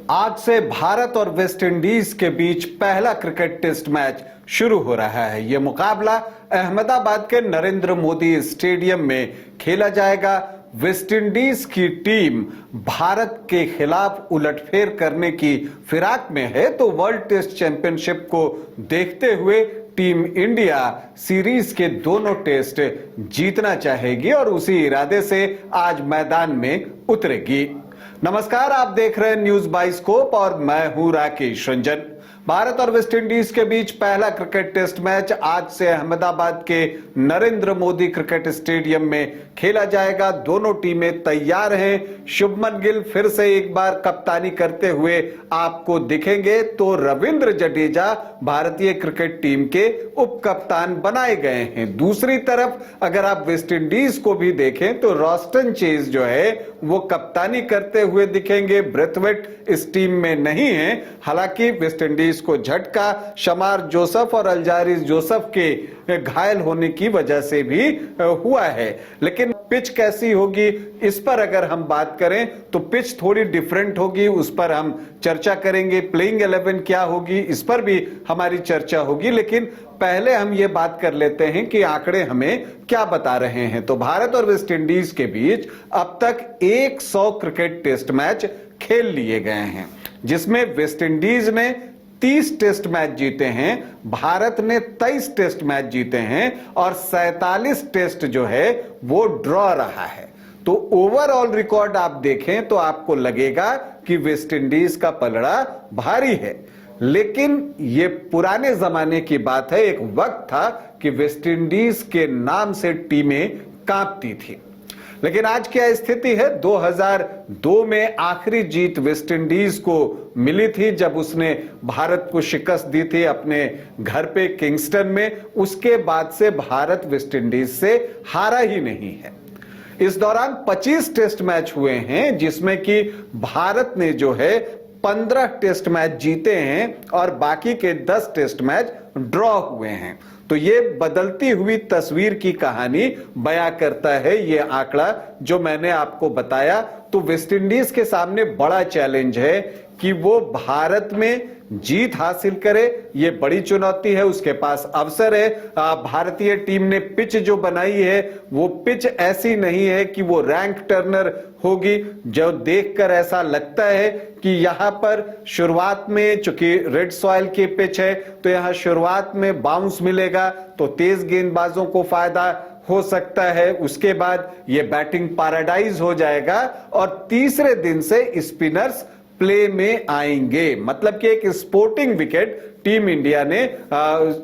आज से भारत और वेस्ट इंडीज के बीच पहला क्रिकेट टेस्ट मैच शुरू हो रहा है। यह मुकाबला अहमदाबाद के नरेंद्र मोदी स्टेडियम में खेला जाएगा। वेस्ट इंडीज की टीम भारत के खिलाफ उलटफेर करने की फिराक में है, तो वर्ल्ड टेस्ट चैंपियनशिप को देखते हुए टीम इंडिया सीरीज के दोनों टेस्ट जीतना चाहेगी और उसी इरादे से आज मैदान में उतरेगी। नमस्कार, आप देख रहे हैं न्यूज बाइस्कोप और मैं हूं राकेश रंजन। भारत और वेस्ट इंडीज के बीच पहला क्रिकेट टेस्ट मैच आज से अहमदाबाद के नरेंद्र मोदी क्रिकेट स्टेडियम में खेला जाएगा। दोनों टीमें तैयार हैं। शुभमन गिल फिर से एक बार कप्तानी करते हुए आपको दिखेंगे, तो रविंद्र जडेजा भारतीय क्रिकेट टीम के उप कप्तान बनाए गए हैं। दूसरी तरफ अगर आप वेस्ट इंडीज को भी देखें तो रॉस्टन चेज जो है वो कप्तानी करते हुए दिखेंगे। ब्रेथवेट इस टीम में नहीं है। हालांकि वेस्ट इंडीज को झटका शमार जोसेफ और अल्जारिस जोसेफ के घायल होने की वजह से भी हुआ है। लेकिन पिच कैसी होगी इस पर अगर हम बात करें तो पिच थोड़ी डिफरेंट होगी, उस पर हम चर्चा करेंगे। प्लेइंग 11 क्या होगी इस पर भी हमारी चर्चा होगी। लेकिन पहले हम ये बात कर लेते हैं कि आंकड़े हमें क्या बता रहे हैं। तो भारत और वेस्ट इंडीज के बीच अब तक 100 क्रिकेट टेस्ट मैच खेल लिए गए हैं, जिसमें वेस्ट इंडीज ने 30 टेस्ट मैच जीते हैं, भारत ने 23 टेस्ट मैच जीते हैं और 47 टेस्ट जो है वो ड्रॉ रहा है। तो ओवरऑल रिकॉर्ड आप देखें तो आपको लगेगा कि वेस्ट इंडीज का पलड़ा भारी है। लेकिन ये पुराने जमाने की बात है। एक वक्त था कि वेस्ट इंडीज के नाम से टीमें कांपती थी। लेकिन आज क्या स्थिति है? 2002 में आखिरी जीत वेस्ट इंडीज को मिली थी जब उसने भारत को शिकस्त दी थी अपने घर पे किंगस्टन में। उसके बाद से भारत वेस्ट इंडीज से हारा ही नहीं है। इस दौरान 25 टेस्ट मैच हुए हैं, जिसमें कि भारत ने जो है 15 टेस्ट मैच जीते हैं और बाकी के 10 टेस्ट मैच ड्रॉ हुए हैं। तो ये बदलती हुई तस्वीर की कहानी बयां करता है ये आंकड़ा जो मैंने आपको बताया। तो वेस्ट इंडीज के सामने बड़ा चैलेंज है कि वो भारत में जीत हासिल करे। ये बड़ी चुनौती है, उसके पास अवसर है। भारतीय टीम ने पिच जो बनाई है वो पिच ऐसी नहीं है कि वो रैंक टर्नर होगी, जो देखकर ऐसा लगता है कि यहां पर शुरुआत में, चूंकि रेड सॉइल की पिच है तो यहां शुरुआत में बाउंस मिलेगा तो तेज गेंदबाजों को फायदा हो सकता है। उसके बाद ये बैटिंग पैराडाइज हो जाएगा और तीसरे दिन से स्पिनर्स प्ले में आएंगे। मतलब कि एक स्पोर्टिंग विकेट टीम इंडिया ने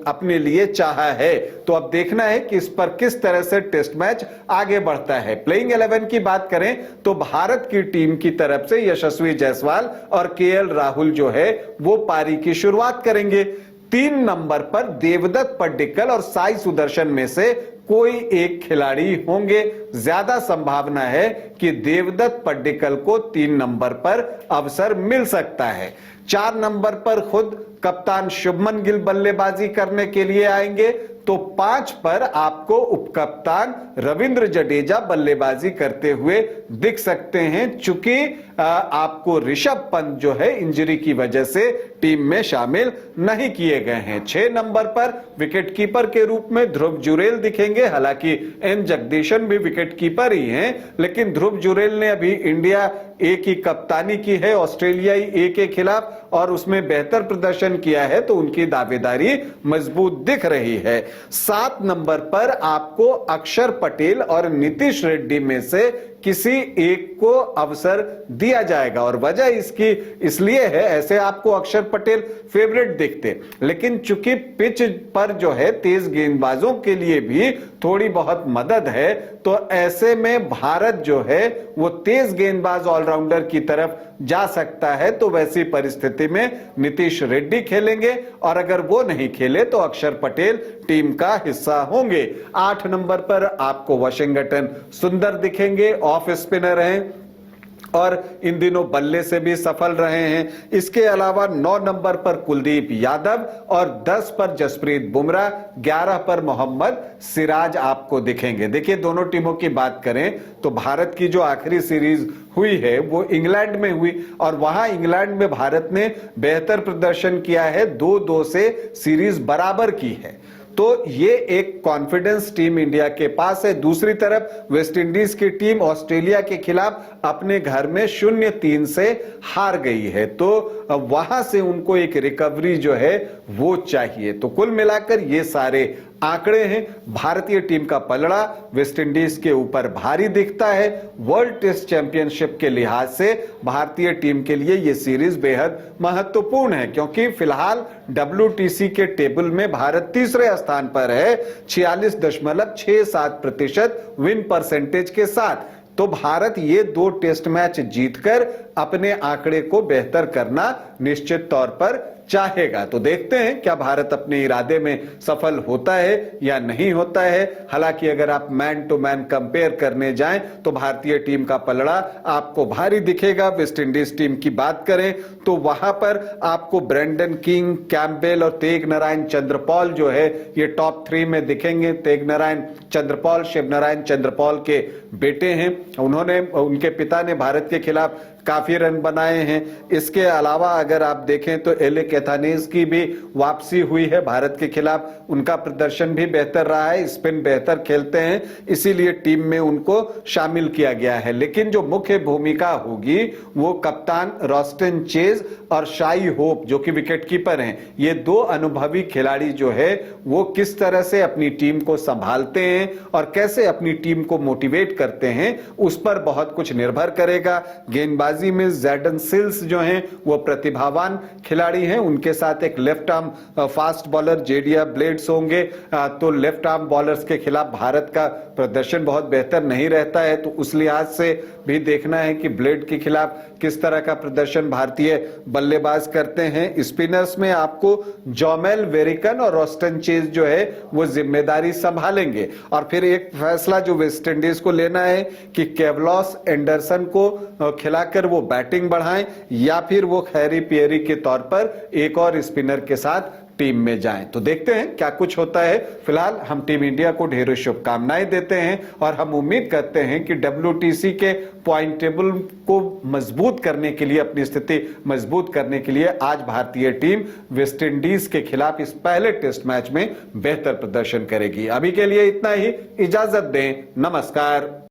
अपने लिए चाहा है। तो अब देखना है कि इस पर किस तरह से टेस्ट मैच आगे बढ़ता है। प्लेइंग 11 की बात करें तो भारत की टीम की तरफ से यशस्वी जायसवाल और केएल राहुल जो है वो पारी की शुरुआत करेंगे। 3 नंबर पर देवदत्त पड्डीकल और साई सुदर्शन में से कोई एक खिलाड़ी होंगे। ज्यादा संभावना है कि देवदत्त पड्डीकल को 3 नंबर पर अवसर मिल सकता है। 4 नंबर पर खुद कप्तान शुभमन गिल बल्लेबाजी करने के लिए आएंगे, तो 5 पर आपको उपकप्तान रविंद्र जडेजा बल्लेबाजी करते हुए दिख सकते हैं। चूंकि आपको ऋषभ पंत जो है इंजरी की वजह से टीम में शामिल नहीं किए गए हैं। 6 नंबर पर विकेटकीपर के रूप में ध्रुव जुरेल दिखेंगे। हालांकि एन जगदीशन भी विकेटकीपर ही हैं, लेकिन ध्रुव जुरेल ने अभी इंडिया ए की कप्तानी की है ऑस्ट्रेलियाई ए के खिलाफ और उसमें बेहतर प्रदर्शन किया है, तो उनकी दावेदारी मजबूत दिख रही है। 7 नंबर पर आपको अक्षर पटेल और नीतीश रेड्डी में से किसी एक को अवसर दिया जाएगा और वजह इसकी इसलिए है, ऐसे आपको अक्षर पटेल फेवरेट दिखते, लेकिन चूंकि पिच पर जो है तेज गेंदबाजों के लिए भी थोड़ी बहुत मदद है, तो ऐसे में भारत जो है वो तेज गेंदबाज ऑलराउंडर की तरफ जा सकता है। तो वैसी परिस्थिति में नीतीश रेड्डी खेलेंगे और अगर वो नहीं खेले तो अक्षर पटेल टीम का हिस्सा होंगे। 8 नंबर पर आपको वाशिंगटन सुंदर दिखेंगे, ऑफ स्पिनर हैं और इन दिनों बल्ले से भी सफल रहे हैं। इसके अलावा 9 नंबर पर कुलदीप यादव और 10 पर जसप्रीत बुमराह, 11 पर मोहम्मद सिराज आपको दिखेंगे। देखिए, दोनों टीमों की बात करें तो भारत की जो आखिरी सीरीज हुई है वो इंग्लैंड में हुई और वहां इंग्लैंड में भारत ने बेहतर प्रदर्शन किया है, 2-2 से सीरीज बराबर की है। तो ये एक कॉन्फिडेंस टीम इंडिया के पास है। दूसरी तरफ वेस्ट इंडीज की टीम ऑस्ट्रेलिया के खिलाफ अपने घर में 0-3 से हार गई है, तो वहां से उनको एक रिकवरी जो है वो चाहिए। तो कुल मिलाकर ये सारे आंकड़े हैं। भारतीय टीम का पलड़ा वेस्ट इंडीज के ऊपर भारी दिखता है। वर्ल्ड टेस्ट चैंपियनशिप के लिहाज से भारतीय टीम के लिए यह सीरीज बेहद महत्वपूर्ण है, क्योंकि फिलहाल WTC के टेबल में भारत तीसरे स्थान पर है 46.67% विन परसेंटेज के साथ। तो भारत ये 2 टेस्ट मैच जीतकर अपने आंकड़े को बेहतर करना निश्चित तौर पर चाहेगा। तो देखते हैं क्या भारत अपने इरादे में सफल होता है या नहीं होता है। हालांकि अगर आप मैन टू मैन कंपेयर करने जाएं तो भारतीय टीम का पलड़ा आपको भारी दिखेगा। वेस्ट इंडीज टीम की बात करें तो वहां पर आपको ब्रेंडन किंग, कैम्पबेल और तेगनारायण चंद्रपॉल जो है ये टॉप 3 में दिखेंगे। तेगनारायण चंद्रपॉल शिवनारायण चंद्रपॉल के बेटे हैं। उनके पिता ने भारत के खिलाफ काफी रन बनाए हैं। इसके अलावा अगर आप देखें तो एले कैथानेस की भी वापसी हुई है भारत के खिलाफ, उनका प्रदर्शन भी बेहतर रहा है, स्पिन बेहतर खेलते हैं, इसीलिए टीम में उनको शामिल किया गया है। लेकिन जो मुख्य भूमिका होगी वो कप्तान रॉस्टन चेज और शाई होप जो कि विकेटकीपर हैं, ये 2 अनुभवी खिलाड़ी जो है वो किस तरह से अपनी टीम को संभालते हैं और कैसे अपनी टीम को मोटिवेट करते हैं, उस पर बहुत कुछ निर्भर करेगा। गेंदबाजी में जैडन सिल्स जो हैं वो प्रतिभावान खिलाड़ी हैं, उनके साथ एक लेफ्ट आर्म फास्ट बॉलर जेडिया ब्लेड्स होंगे। तो लेफ्ट आर्म बॉलर्स के खिलाफ भारत का प्रदर्शन बहुत बेहतर नहीं रहता है, तो उस लिहाज से भी देखना है कि ब्लेड के खिलाफ किस तरह का प्रदर्शन भारतीय बल्लेबाज करते हैं। स्पिनर्स में आपको जोमेल वेरिकन और रॉस्टन चेज जो है वो जिम्मेदारी संभालेंगे। और फिर एक फैसला जो वेस्ट इंडीज को लेना है कि केवलॉस एंडरसन को खिलाकर वो बैटिंग बढ़ाएं या फिर वो खैरी पियरी के तौर पर एक और स्पिनर के साथ टीम में जाएं। तो देखते हैं क्या कुछ होता है। फिलहाल हम टीम इंडिया को ढेरों शुभकामनाएं देते हैं और हम उम्मीद करते हैं कि WTC के पॉइंट टेबल को मजबूत करने के लिए, अपनी स्थिति मजबूत करने के लिए आज भारतीय टीम वेस्ट इंडीज के खिलाफ इस पहले टेस्ट मैच में बेहतर प्रदर्शन करेगी। अभी के लिए इतना ही, इजाजत दें, नमस्कार।